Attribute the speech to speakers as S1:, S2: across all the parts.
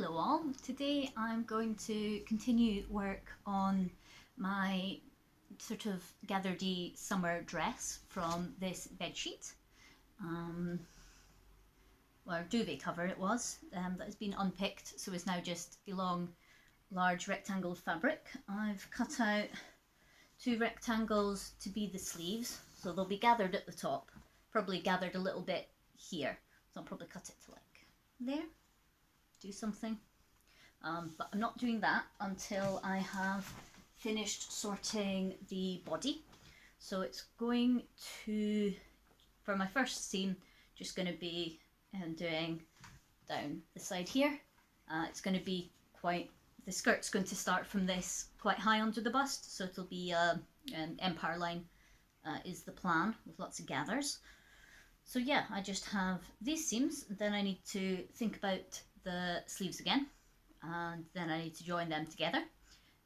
S1: Hello all, today I'm going to continue work on my sort of gathered-y summer dress from this bedsheet. Well, duvet cover it was, that has been unpicked, so is now just a long large rectangle of fabric. I've cut out 2 rectangles to be the sleeves, so they'll be gathered at the top, probably gathered a little bit here, so I'll probably cut it to like there. Do something, but I'm not doing that until I have finished sorting the body. So it's going to, for my first seam, just going to be doing down the side here. It's going to be quite, the skirt's going to start from this quite high under the bust, so it'll be an empire line is the plan, with lots of gathers. So yeah, I just have these seams, then I need to think about the sleeves again, and then I need to join them together.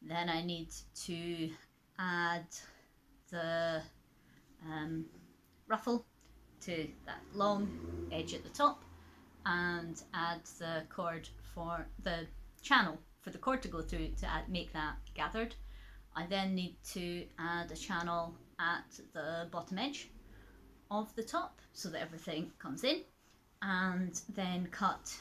S1: Then I need to add the ruffle to that long edge at the top, and add the cord for the channel for the cord to go through to make that gathered. I then need to add a channel at the bottom edge of the top so that everything comes in, and then cut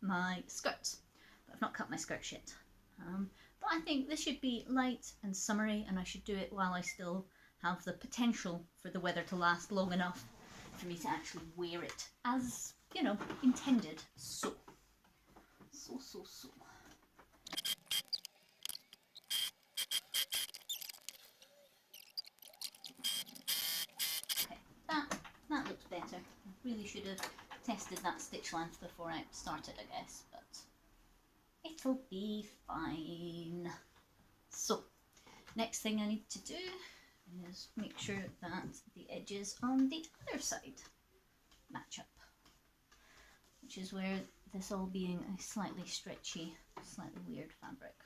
S1: my skirts. But I've not cut my skirts yet. But I think this should be light and summery, and I should do it while I still have the potential for the weather to last long enough for me to actually wear it as, you know, intended. So. Okay, that looks better. I really should have tested that stitch length before I started, I guess, but it'll be fine. So, next thing I need to do is make sure that the edges on the other side match up, which is where this all being a slightly stretchy, slightly weird fabric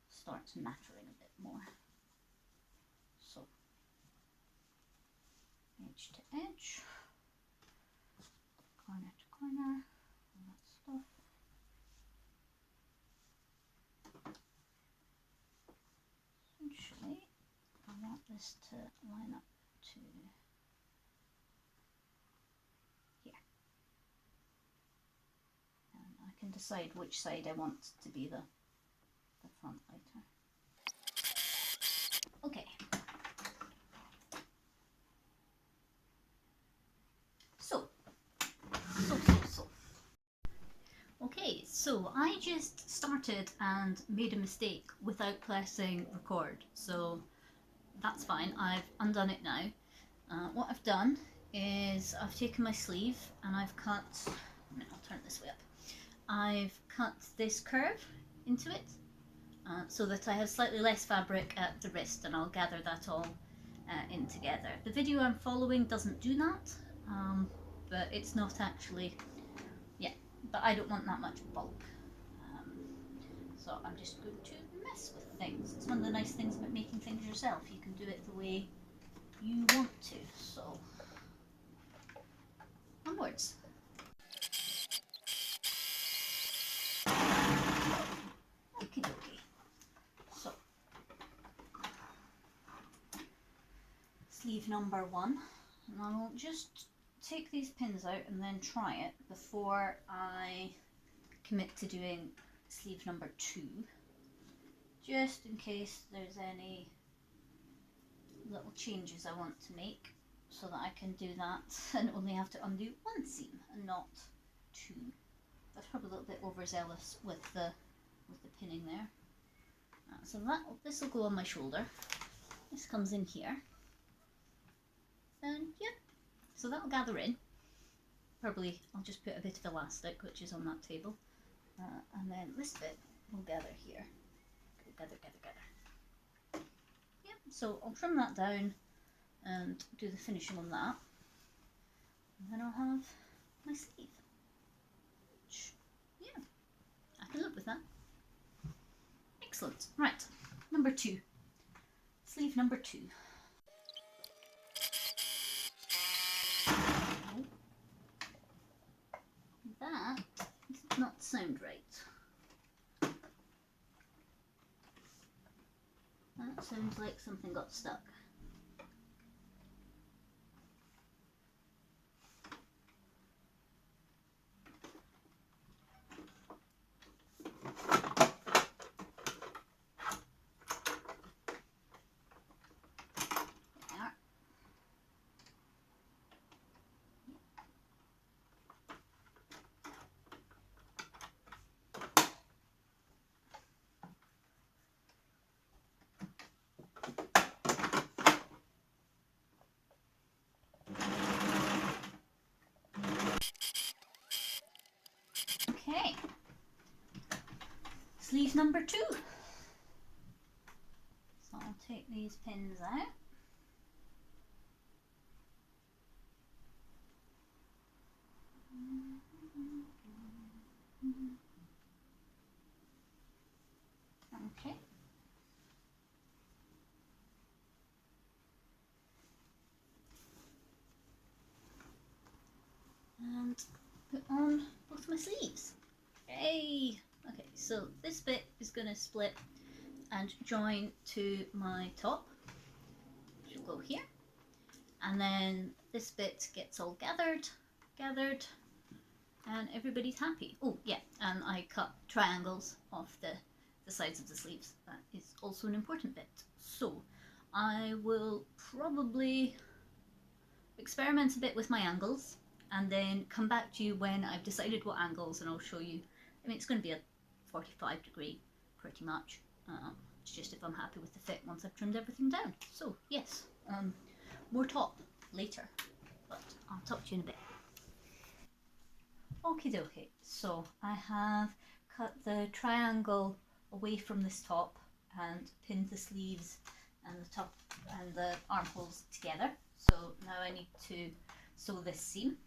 S1: starts mattering a bit more. So, edge to edge, corner to corner, all that stuff. Essentially, I want this to line up to here. And I can decide which side I want to be the front later. Okay. So. Okay, so I just started and made a mistake without pressing record, so that's fine. I've undone it now. What I've done is I've taken my sleeve and I've cut, I'll turn it this way up. I've cut this curve into it so that I have slightly less fabric at the wrist, and I'll gather that all in together. The video I'm following doesn't do that, but it's not actually, but I don't want that much bulk, so I'm just going to mess with things. It's one of the nice things about making things yourself. You can do it the way you want to, so onwards. Okie dokie. So, sleeve number 1, and I will just take these pins out and then try it before I commit to doing sleeve number 2, just in case there's any little changes I want to make, so that I can do that and only have to undo 1 seam and not 2. That's probably a little bit overzealous with the pinning there. So this will go on my shoulder. This comes in here, and yeah. So that'll gather in. Probably I'll just put a bit of elastic, which is on that table, and then this bit will gather here. Gather. Yep. So I'll trim that down and do the finishing on that, and then I'll have my sleeve. Which, yeah, I can live with that. Excellent. Right, number 2. Sleeve number 2. That is not sound right. That sounds like something got stuck. Okay, sleeve number 2. So I'll take these pins out. Okay. And put on both my sleeves. Yay! Okay, so this bit is going to split and join to my top, which will go here. And then this bit gets all gathered, and everybody's happy. Oh yeah, and I cut triangles off the sides of the sleeves. That is also an important bit. So I will probably experiment a bit with my angles and then come back to you when I've decided what angles, and I'll show you. I mean, it's going to be a 45-degree pretty much. It's just if I'm happy with the fit once I've trimmed everything down. So yes, more top later, but I'll talk to you in a bit. Okie dokie, so I have cut the triangle away from this top and pinned the sleeves and the top and the armholes together. So now I need to sew this seam.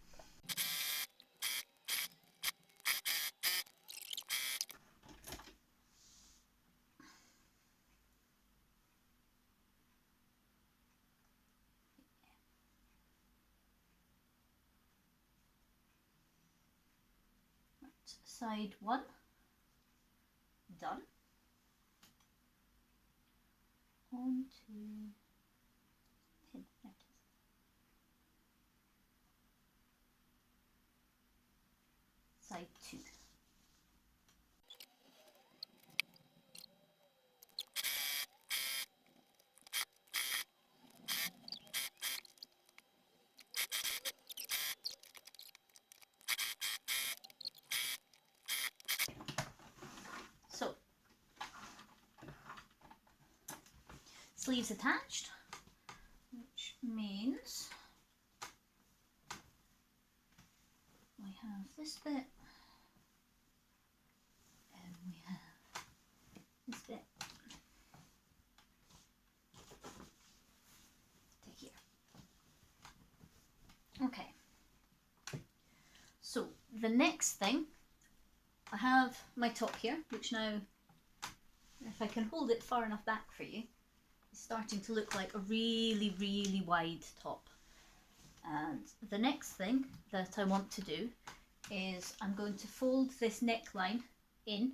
S1: Side 1 done. On to pin. There it is. Side 2. So sleeves attached, which means we have this bit and we have this bit to here. Okay, so the next thing, I have my top here, which now, if I can hold it far enough back for you, is starting to look like a really, really wide top. And the next thing that I want to do is I'm going to fold this neckline in,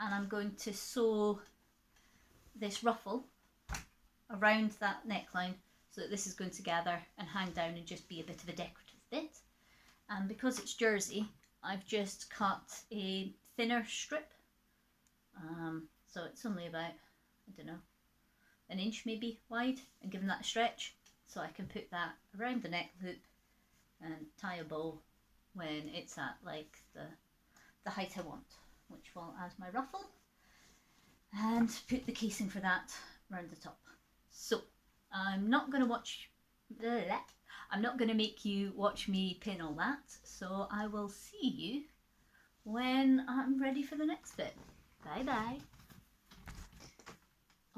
S1: and I'm going to sew this ruffle around that neckline so that this is going to gather and hang down and just be a bit of a decorative bit. And because it's jersey, I've just cut a thinner strip, so it's only about, I don't know, an inch maybe wide, and given that a stretch, so I can put that around the neck loop and tie a bow when it's at like the height I want, which will add my ruffle, and put the casing for that around the top. So I'm not going to make you watch me pin all that, so I will see you when I'm ready for the next bit. Bye bye.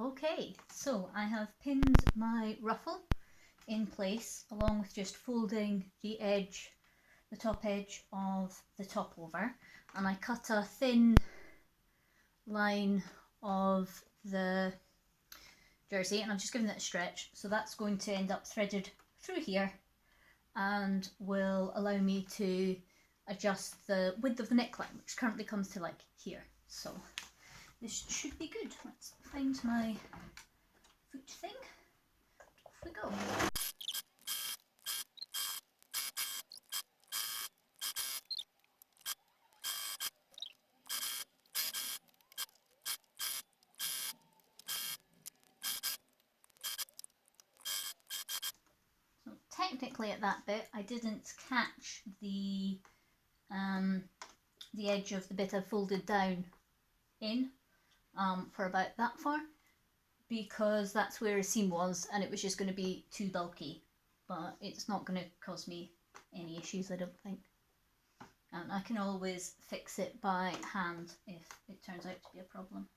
S1: Okay, so I have pinned my ruffle in place along with just folding the edge, the top edge of the top over, and I cut a thin line of the jersey and I've just given it a stretch, so that's going to end up threaded through here and will allow me to adjust the width of the neckline, which currently comes to like here. So this should be good. Let's find my foot thing. Off we go. So technically at that bit I didn't catch the edge of the bit I folded down in for about that far, because that's where a seam was and it was just going to be too bulky, but it's not going to cause me any issues, I don't think. And I can always fix it by hand if it turns out to be a problem.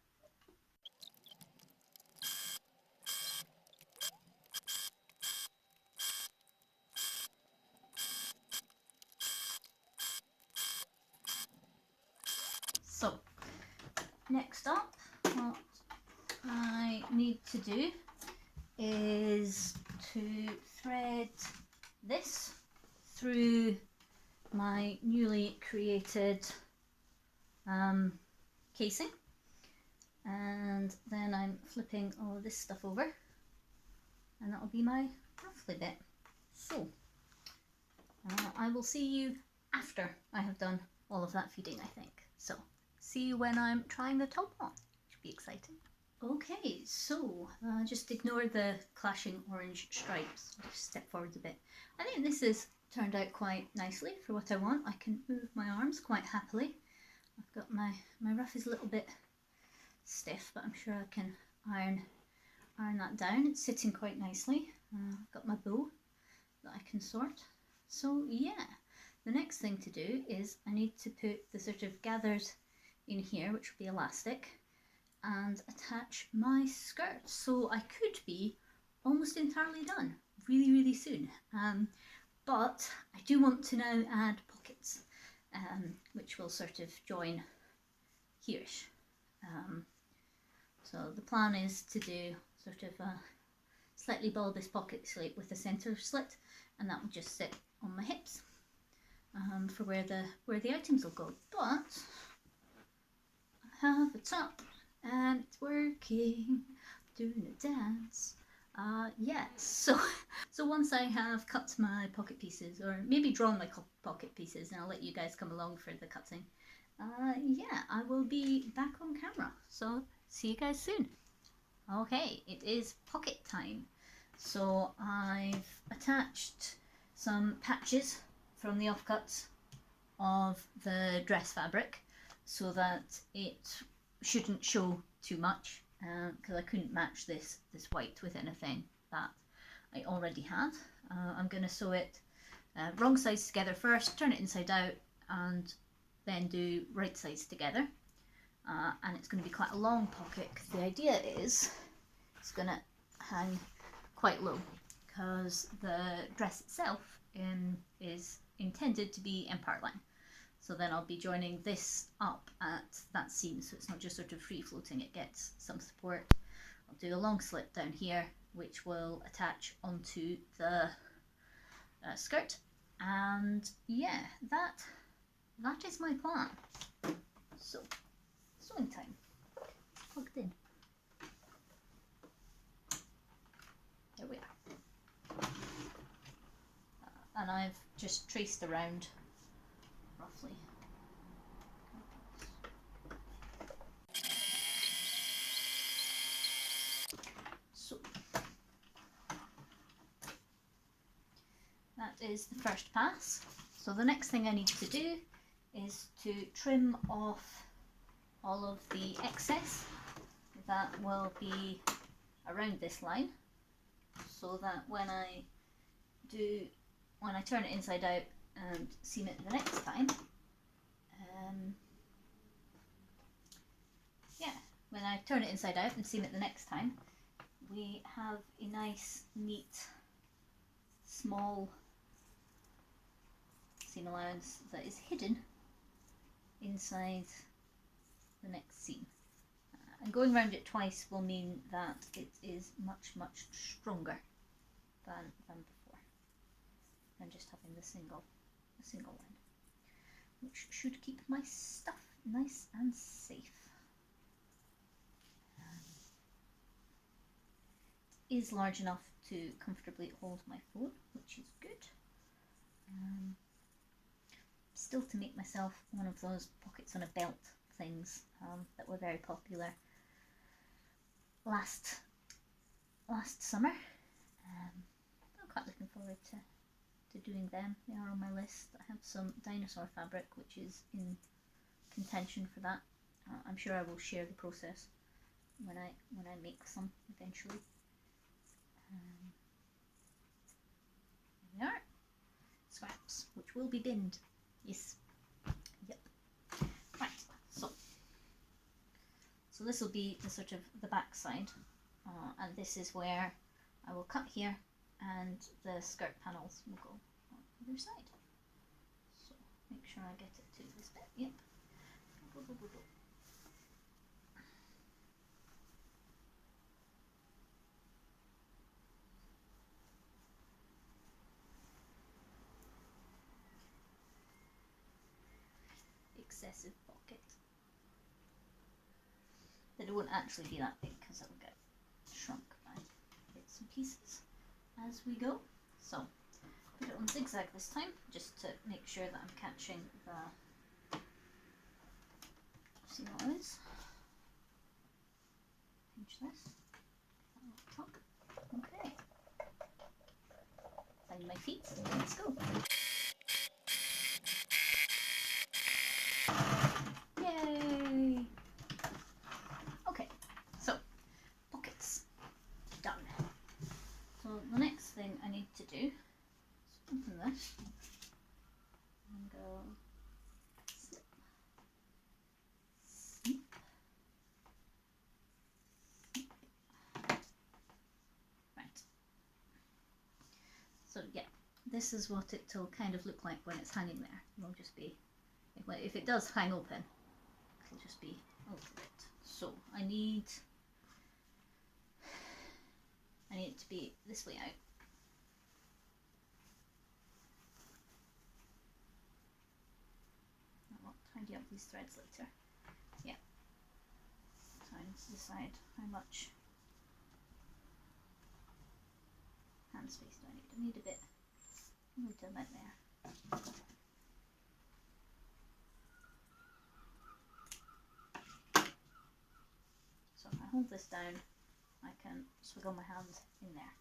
S1: So next up, what I need to do is to thread this through my newly created casing, and then I'm flipping all of this stuff over and that'll be my ruffly bit. So I will see you after I have done all of that feeding, I think. So see you when I'm trying the top on. Should be exciting. Okay, so just ignore the clashing orange stripes. I'll just step forward a bit. I think this has turned out quite nicely for what I want. I can move my arms quite happily. I've got my ruff is a little bit stiff, but I'm sure I can iron that down. It's sitting quite nicely. I've got my bow that I can sort. So yeah, the next thing to do is I need to put the sort of gathers in here, which will be elastic, and attach my skirt. So I could be almost entirely done really soon. But I do want to now add pockets, which will sort of join here-ish. So the plan is to do sort of a slightly bulbous pocket slit with a centre slit, and that will just sit on my hips for where the items will go. But I have a top and it's working, doing a dance. Yeah, so once I have cut my pocket pieces, or maybe drawn my pocket pieces, and I'll let you guys come along for the cutting, yeah, I will be back on camera. So see you guys soon. Okay, it is pocket time. So I've attached some patches from the offcuts of the dress fabric so that it shouldn't show too much, because I couldn't match this white with anything that I already had. I'm going to sew it wrong sides together first, turn it inside out, and then do right sides together. And it's going to be quite a long pocket, because the idea is it's going to hang quite low, because the dress itself is intended to be empire line. So then I'll be joining this up at that seam, so it's not just sort of free floating, it gets some support. I'll do a long slit down here, which will attach onto the skirt, and yeah, that is my plan. So sewing time, plugged in. There we are. And I've just traced around roughly. So that is the first pass. So the next thing I need to do is to trim off all of the excess that will be around this line, so that when I turn it inside out and seam it the next time, when I turn it inside out and seam it the next time, we have a nice, neat, small seam allowance that is hidden inside the next seam. And going round it twice will mean that it is much stronger than before, than just having the single line. which should keep my stuff nice and safe. It is large enough to comfortably hold my phone, which is good. Still to make myself one of those pockets on a belt things that were very popular last summer. I'm quite looking forward to doing them. They are on my list. I have some dinosaur fabric which is in contention for that. I'm sure I will share the process when I make some eventually. Here we are. Scraps, which will be binned. Yes. Yep. Right. So this will be the sort of the back side, and this is where I will cut here, and the skirt panels will go on the other side. So make sure I get it to this bit. Yep. Excessive pocket. It won't actually be that big because it'll get shrunk by bits and pieces as we go. So put it on zigzag this time, just to make sure that I'm catching the, see what it is. Pinch this, top. Okay. Find my feet, let's go. Yay! Okay, so pockets done. So the next thing I need to do is open this and go snip, snip, snip. Right. So yeah, this is what it'll kind of look like when it's hanging there. It'll just be, if it does hang open, it'll just be a little bit. So I need it to be this way out. I'll tidy up these threads later. Yeah. So I need to decide how much hand space do I need. I need a bit there. So if I hold this down, I can swiggle my hand in there.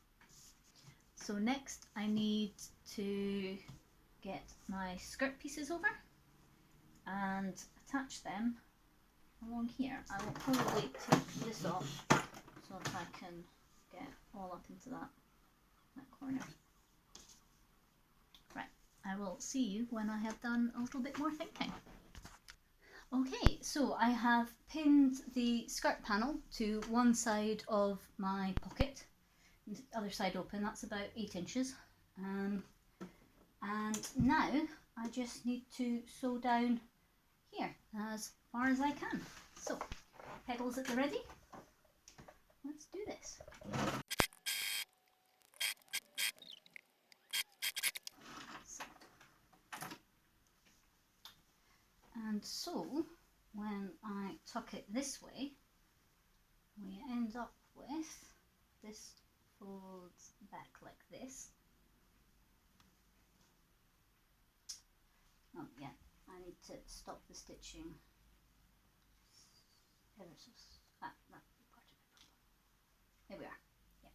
S1: So next I need to get my skirt pieces over and attach them along here. I will probably take this off so that I can get all up into that corner. Right, I will see you when I have done a little bit more thinking. Okay, so I have pinned the skirt panel to one side of my pocket, the other side open. That's about 8 inches. And now I just need to sew down here as far as I can. So, pedals at the ready. Let's do this. And so, when I tuck it this way, we end up with this folds back like this. Oh yeah, I need to stop the stitching ever so that part of it. Here we are. Yeah.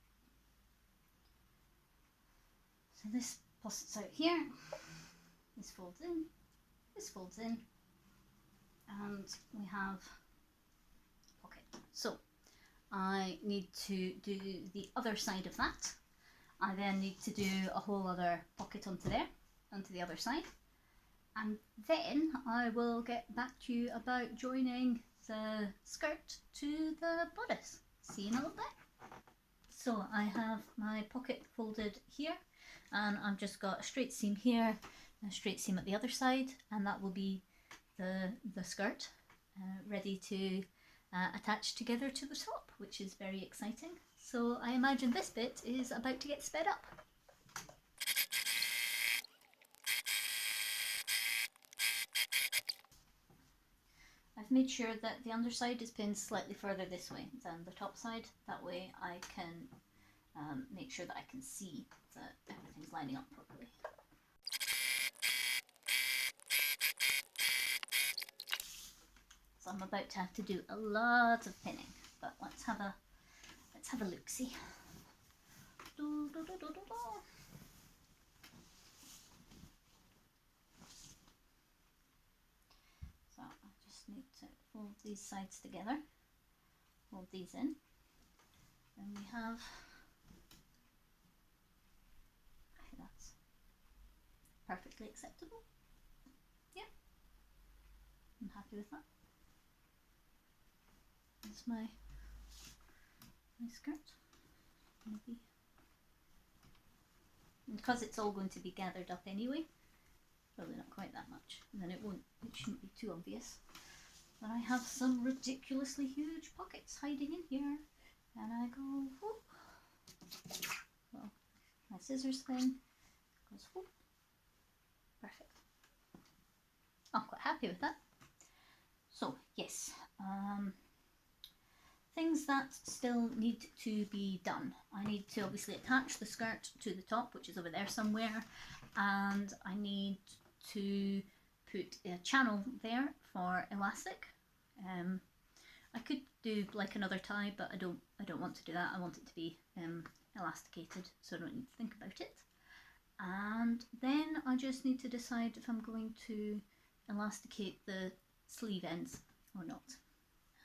S1: So this posts out here, this folds in, this folds in, and we have a pocket. So I need to do the other side of that. I then need to do a whole other pocket onto there, onto the other side, and then I will get back to you about joining the skirt to the bodice. See you in a little bit. So I have my pocket folded here, and I've just got a straight seam here, a straight seam at the other side, and that will be the skirt ready to attach together to the top, which is very exciting. So I imagine this bit is about to get sped up. I've made sure that the underside is pinned slightly further this way than the top side. That way I can make sure that I can see that everything's lining up properly. So I'm about to have to do a lot of pinning, but let's have a look-see. So I just need to fold these sides together, fold these in, and we have, that's perfectly acceptable. Yeah, I'm happy with that. That's my skirt. Maybe. And because it's all going to be gathered up anyway, probably not quite that much, and then it shouldn't be too obvious. But I have some ridiculously huge pockets hiding in here, and I go, whoop. Well, my scissors thing goes, whoop. Perfect. I'm quite happy with that. So, yes, things that still need to be done. I need to obviously attach the skirt to the top, which is over there somewhere, and I need to put a channel there for elastic. I could do like another tie, but I don't want to do that. I want it to be elasticated, so I don't need to think about it. And then I just need to decide if I'm going to elasticate the sleeve ends or not.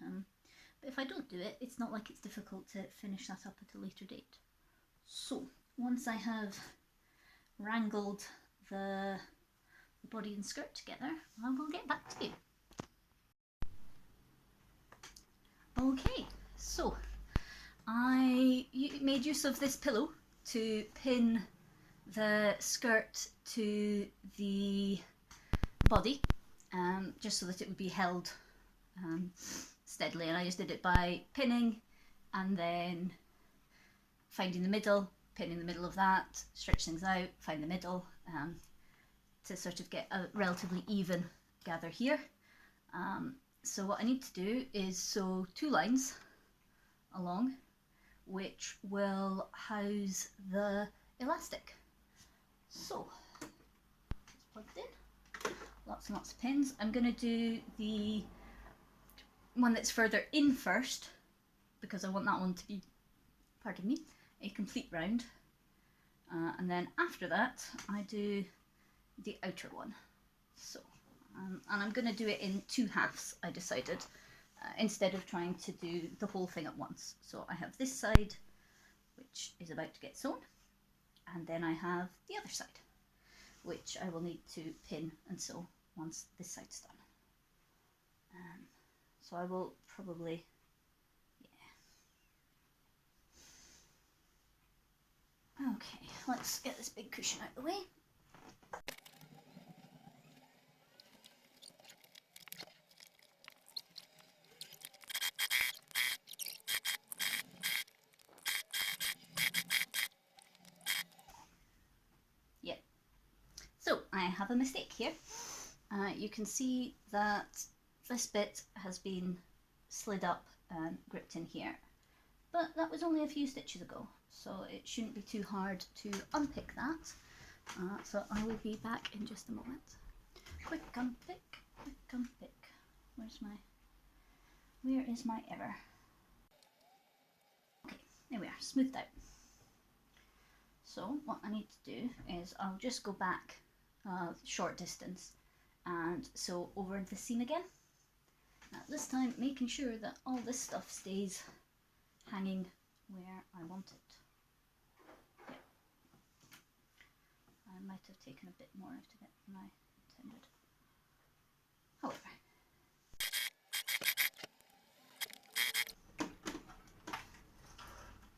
S1: But if I don't do it, it's not like it's difficult to finish that up at a later date. So once I have wrangled the body and skirt together, I will get back to you. Okay, so I made use of this pillow to pin the skirt to the body, just so that it would be held steadily, and I just did it by pinning and then finding the middle, pinning the middle of that, stretch things out, find the middle, to sort of get a relatively even gather here. So what I need to do is sew 2 lines along, which will house the elastic. So it's plugged in, lots and lots of pins. I'm going to do the one that's further in first, because I want that one to be, pardon me, a complete round, and then after that I do the outer one. So and I'm going to do it in 2 halves, I decided, instead of trying to do the whole thing at once. So I have this side, which is about to get sewn, and then I have the other side, which I will need to pin and sew once this side's done. So I will probably, yeah. Okay, let's get this big cushion out of the way. Yeah. So I have a mistake here. You can see that this bit has been slid up and gripped in here, but that was only a few stitches ago, so it shouldn't be too hard to unpick that. So I will be back in just a moment. Quick unpick, quick unpick. Where is my error? Okay, there we are, smoothed out. So what I need to do is I'll just go back a short distance and sew over the seam again. Now this time making sure that all this stuff stays hanging where I want it. Yeah. I might have taken a bit more out of it than I intended. However.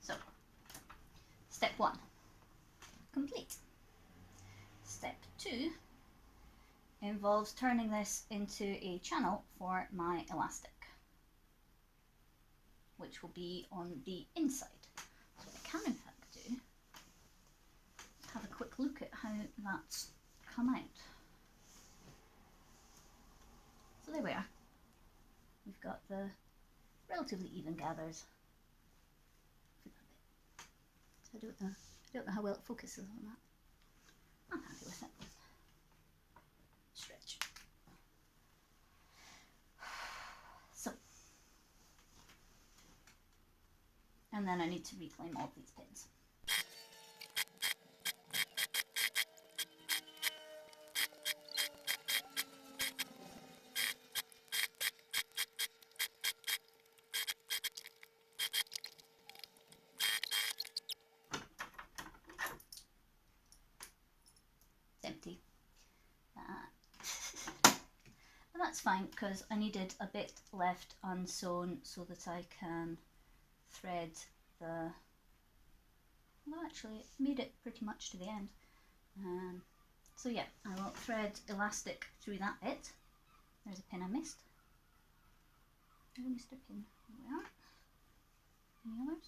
S1: So, step 1, complete. Step 2 involves turning this into a channel for my elastic, which will be on the inside. So what I can in fact do is have a quick look at how that's come out. So there we are. we've got the relatively even gathers. So I don't know how well it focuses on that. I'm happy with it. Stretch. So, and then I need to reclaim all of these pins. Empty. But that's fine because I needed a bit left unsewn so that I can thread the, well actually it made it pretty much to the end. So yeah, I will thread elastic through that bit. There's a pin I missed. I missed a pin. Here we are. Any others?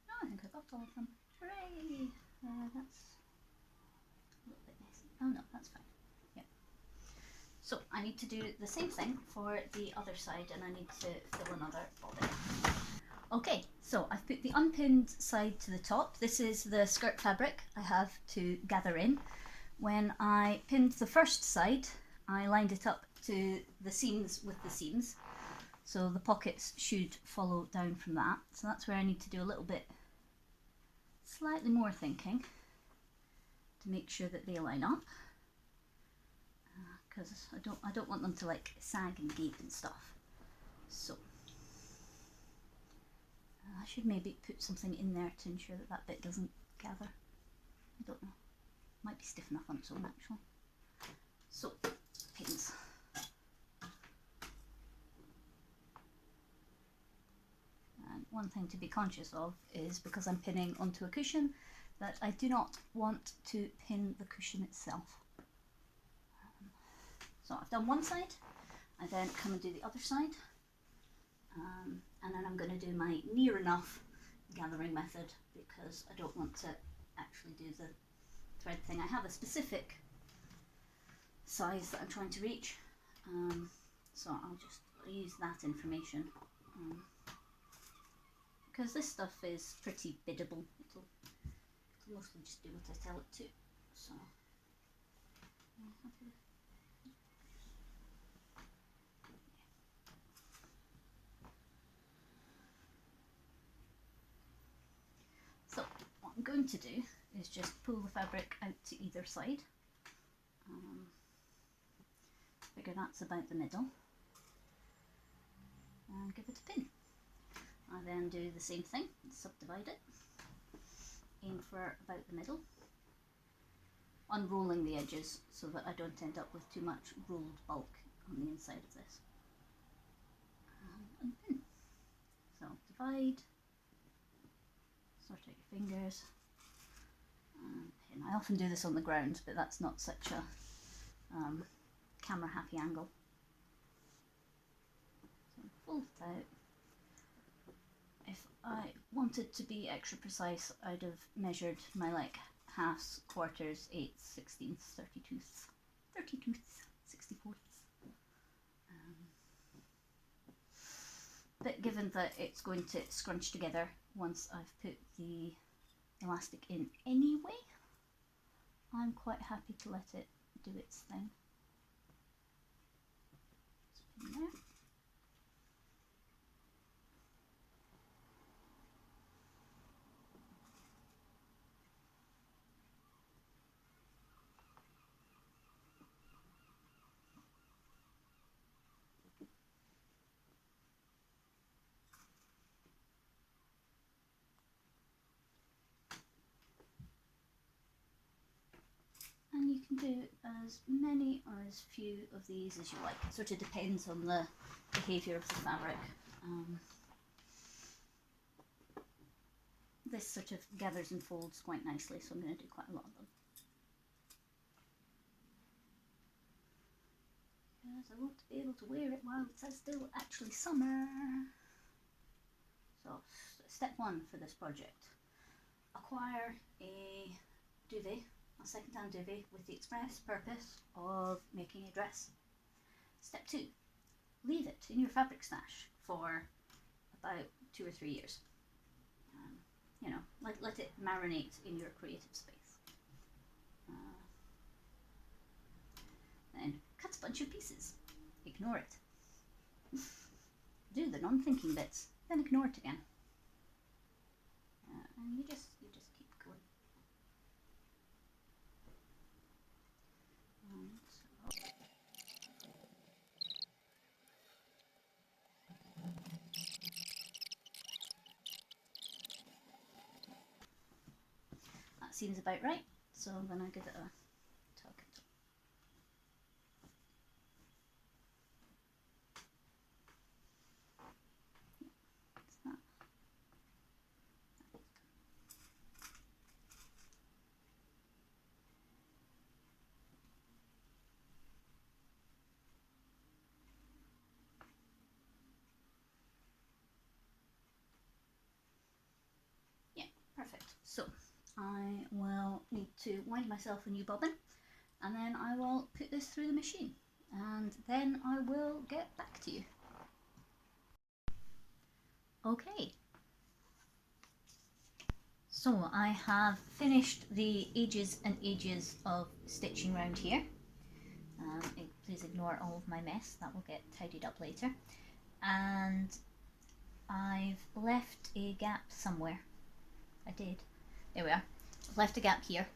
S1: No, I think I got all of them. Hooray! That's a little bit messy. Oh no, that's fine. Yeah. So I need to do the same thing for the other side, and I need to fill another bobbin. Okay, so I've put the unpinned side to the top. This is the skirt fabric I have to gather in. When I pinned the first side, I lined it up to the seams with the seams. So the pockets should follow down from that. So that's where I need to do a little bit, slightly more thinking to make sure that they line up. Because I don't want them to like sag and gape and stuff. So I should maybe put something in there to ensure that that bit doesn't gather. I don't know. Might be stiff enough on its own actually. So pins. And one thing to be conscious of is because I'm pinning onto a cushion that I do not want to pin the cushion itself. So I've done one side, I then come and do the other side, and then I'm going to do my near enough gathering method because I don't want to actually do the thread thing. I have a specific size that I'm trying to reach, so I'll just use that information because this stuff is pretty biddable. It'll mostly just do what I tell it to. So so what I'm going to do is just pull the fabric out to either side. Figure that's about the middle, and give it a pin. I then do the same thing, subdivide it, aim for about the middle, unrolling the edges so that I don't end up with too much rolled bulk on the inside of this, and pin. So divide, sort out your fingers, and pin. I often do this on the ground, but that's not such a camera happy angle. So fold it out. If I wanted to be extra precise, I'd have measured my like halves, quarters, eighths, sixteenths, 32ths, 64ths. But given that it's going to scrunch together once I've put the elastic in anyway, I'm quite happy to let it do its thing. Just pin there. And you can do as many or as few of these as you like. It sort of depends on the behaviour of the fabric. This sort of gathers and folds quite nicely, so I'm going to do quite a lot of them. Because I want to be able to wear it while it's still actually summer. So step one for this project: acquire a duvet, a second-hand duvet with the express purpose of making a dress. Step two: leave it in your fabric stash for about 2 or 3 years. You know, let it marinate in your creative space. Then cut a bunch of pieces. Ignore it. Do the non-thinking bits, then ignore it again. And you just keep going. That seems about right, so I'm going to give it a tug. Yeah, perfect. So I will need to wind myself a new bobbin, and then I will put this through the machine, and then I will get back to you. Okay, so I have finished the ages and ages of stitching around here. Please ignore all of my mess, that will get tidied up later. And I've left a gap somewhere. I did. There we are. I've left a gap here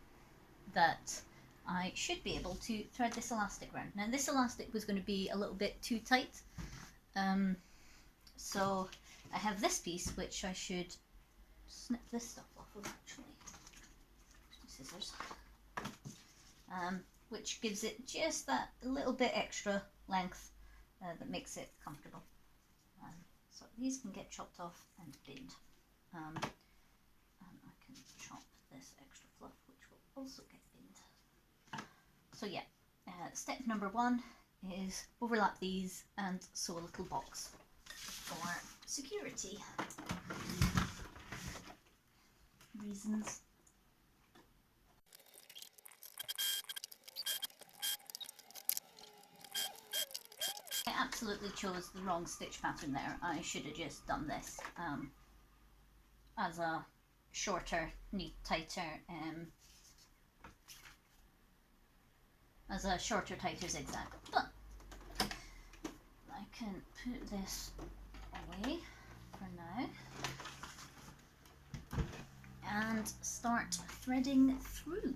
S1: that I should be able to thread this elastic around. Now this elastic was going to be a little bit too tight, so I have this piece which I should snip this stuff off of actually. Scissors. Which gives it just that little bit extra length that makes it comfortable. So these can get chopped off and binned. And I can chop this extra fluff which will also get binned. So yeah, step number 1 is overlap these and sew a little box for security reasons. I absolutely chose the wrong stitch pattern there. I should have just done this as a shorter, neat, tighter, zigzag. But I can put this away for now and start threading through.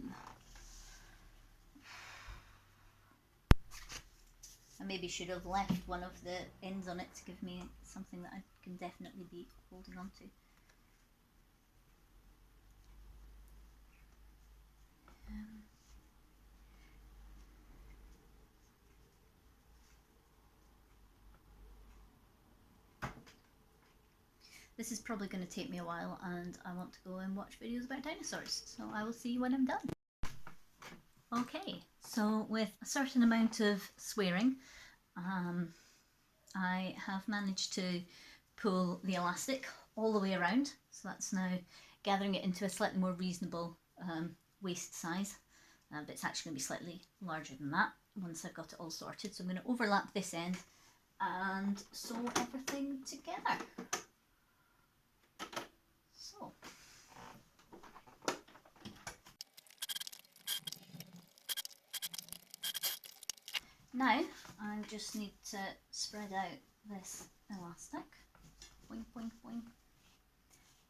S1: I maybe should have left one of the ends on it to give me something that I can definitely be holding on to. This is probably going to take me a while, and I want to go and watch videos about dinosaurs, so I will see you when I'm done. Okay, so with a certain amount of swearing, I have managed to pull the elastic all the way around, so that's now gathering it into a slightly more reasonable waist size, but it's actually going to be slightly larger than that once I've got it all sorted. So I'm going to overlap this end and sew everything together. So now I just need to spread out this elastic, boing, boing, boing,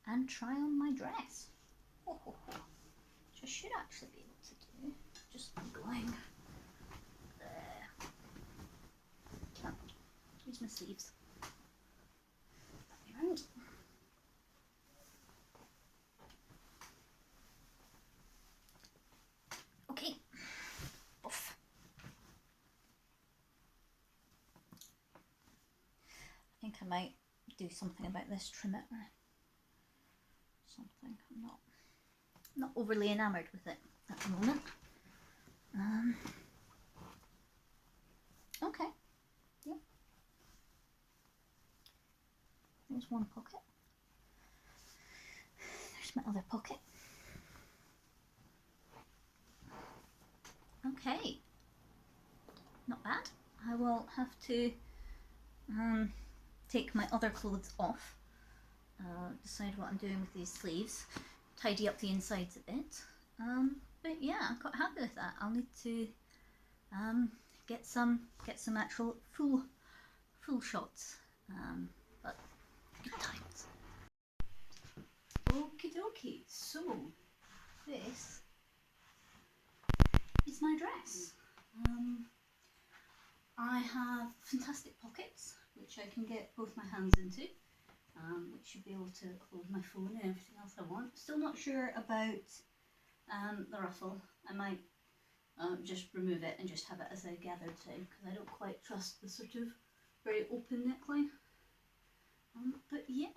S1: and try on my dress, which I should actually be able to do just by going there. Oh, here's my sleeves. Back around. Okay. Oof. I think I might do something about this trim it or something. I'm not overly enamoured with it at the moment. Okay. Yep. There's one pocket. There's my other pocket. Okay. Not bad. I will have to take my other clothes off, decide what I'm doing with these sleeves, tidy up the insides a bit. But yeah, I'm quite happy with that. I'll need to get some actual full shots. But good times. Okie dokie. So this is my dress. I have fantastic pockets which I can get both my hands into, which should be able to hold my phone and everything else I want. Still not sure about the ruffle. I might just remove it and just have it as a gathered thing, because I don't quite trust the sort of very open neckline. But yeah,